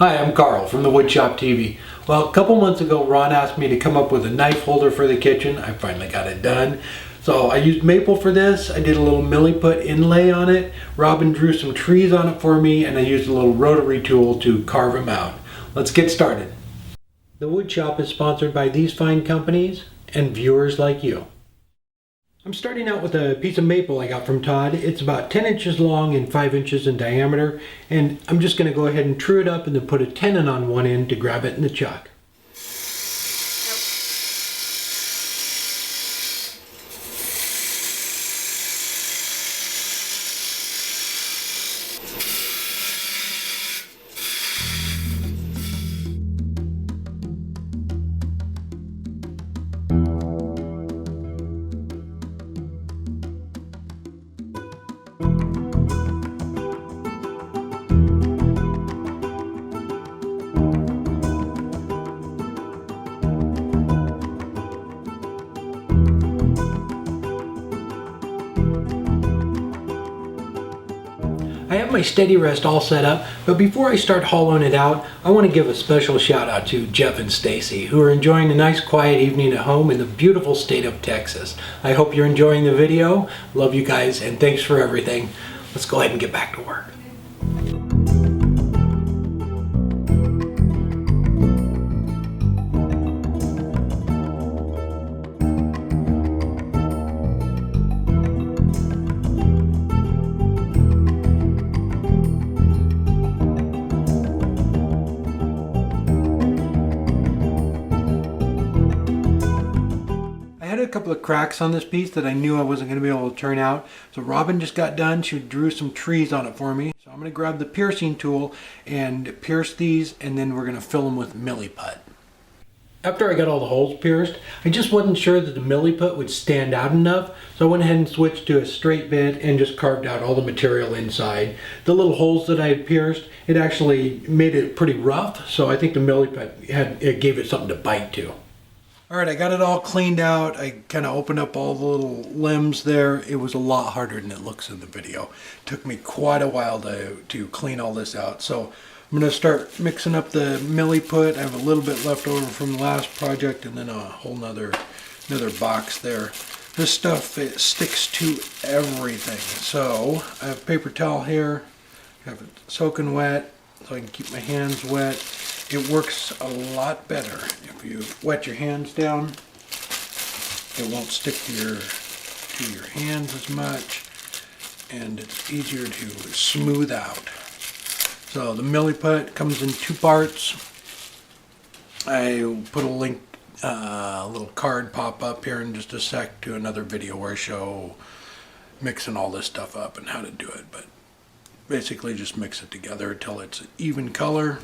Hi, I'm Carl from the Woodshop TV. Well, a couple months ago, Ron asked me to come up with a knife holder for the kitchen. I finally got it done. So I used maple for this. I did a little Milliput inlay on it. Robin drew some trees on it for me, and I used a little rotary tool to carve them out. Let's get started. The Woodshop is sponsored by these fine companies and viewers like you. I'm starting out with a piece of maple I got from Todd. It's about 10 inches long and 5 inches in diameter, and I'm just going to go ahead and true it up and then put a tenon on one end to grab it in the chuck. I have my steady rest all set up, but before I start hollowing it out, I want to give a special shout out to Jeff and Stacy, who are enjoying a nice quiet evening at home in the beautiful state of Texas. I hope you're enjoying the video. Love you guys, and thanks for everything. Let's go ahead and get back to work. A couple of cracks on this piece that I knew I wasn't going to be able to turn out. So Robin just got done. She drew some trees on it for me. So I'm going to grab the piercing tool and pierce these, and then we're going to fill them with Milliput. After I got all the holes pierced, I just wasn't sure that the Milliput would stand out enough, so I went ahead and switched to a straight bit and just carved out all the material inside. The little holes that I had pierced, it actually made it pretty rough, so I think the Milliput gave it something to bite to. Alright, I got it all cleaned out. I kind of opened up all the little limbs there. It was a lot harder than it looks in the video. It took me quite a while to clean all this out. So I'm going to start mixing up the Milliput. I have a little bit left over from the last project, and then a whole another box there. This stuff, it sticks to everything. So I have a paper towel here. I have it soaking wet so I can keep my hands wet. It works a lot better if you wet your hands down. It won't stick to your hands as much, and it's easier to smooth out. So the Milliput comes in two parts. I will put a link, a little card pop up here in just a sec to another video where I show mixing all this stuff up and how to do it. But basically just mix it together until it's an even color.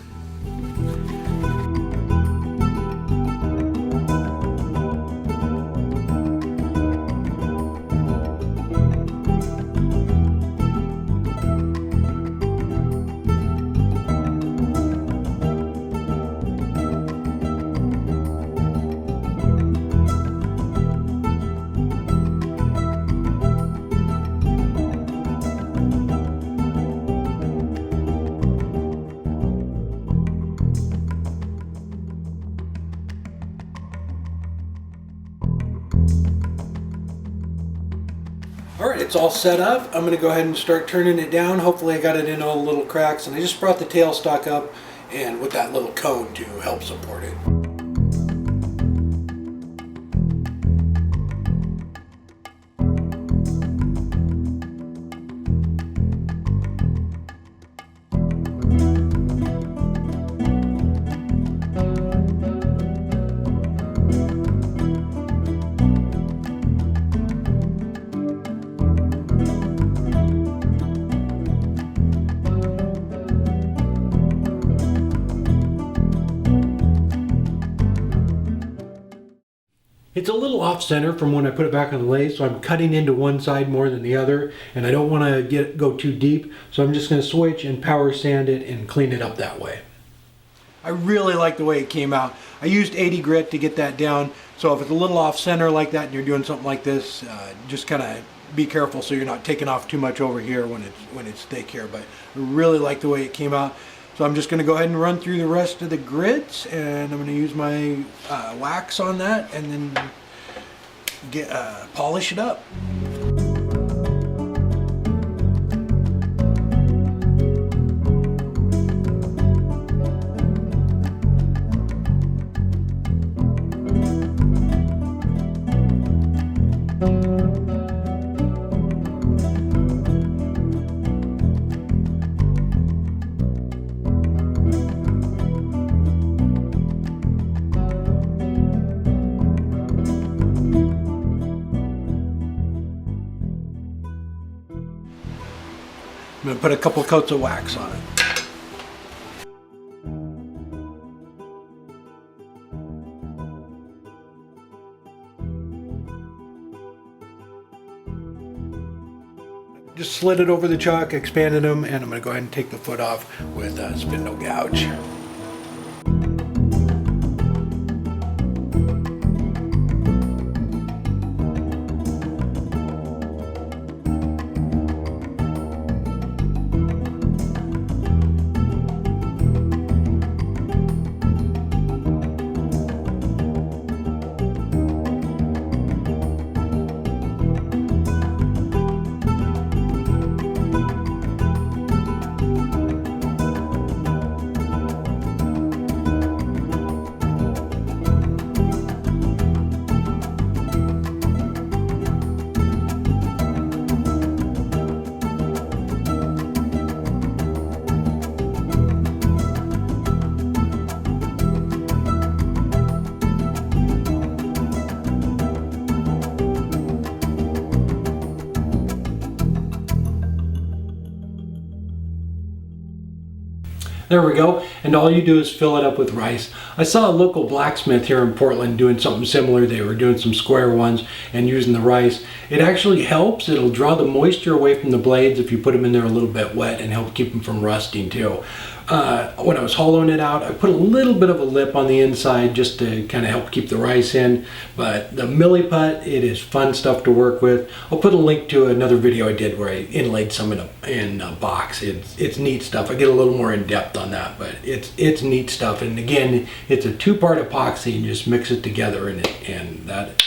Alright, it's all set up. I'm going to go ahead and start turning it down. Hopefully I got it in all the little cracks, and I just brought the tailstock up and with that little cone to help support it. It's a little off center from when I put it back on the lathe, so I'm cutting into one side more than the other, and I don't want to go too deep, so I'm just going to switch and power sand it and clean it up that way. I really like the way it came out. I used 80 grit to get that down, so if it's a little off center like that and you're doing something like this, just kind of be careful so you're not taking off too much over here when it's thick here. But I really like the way it came out. So I'm just going to go ahead and run through the rest of the grids, and I'm going to use my wax on that and then polish it up. I'm going to put a couple coats of wax on it. Just slid it over the chuck, expanded them, and I'm going to go ahead and take the foot off with a spindle gouge. There we go, and all you do is fill it up with rice. I saw a local blacksmith here in Portland doing something similar. They were doing some square ones and using the rice. It actually helps. It'll draw the moisture away from the blades if you put them in there a little bit wet, and help keep them from rusting too. When I was hollowing it out, I put a little bit of a lip on the inside just to kind of help keep the rice in. But the Milliput, it is fun stuff to work with. I'll put a link to another video I did where I inlaid some in a box. It's neat stuff. I get a little more in depth on that, but it's neat stuff. And again, it's a two-part epoxy, and just mix it together and that,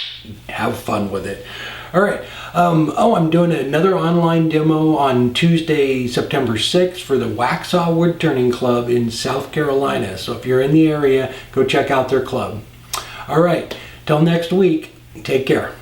have fun with it. All right. I'm doing another online demo on Tuesday, September 6th for the Waxaw Woodturning Club in South Carolina. So if you're in the area, go check out their club. All right. Till next week, take care.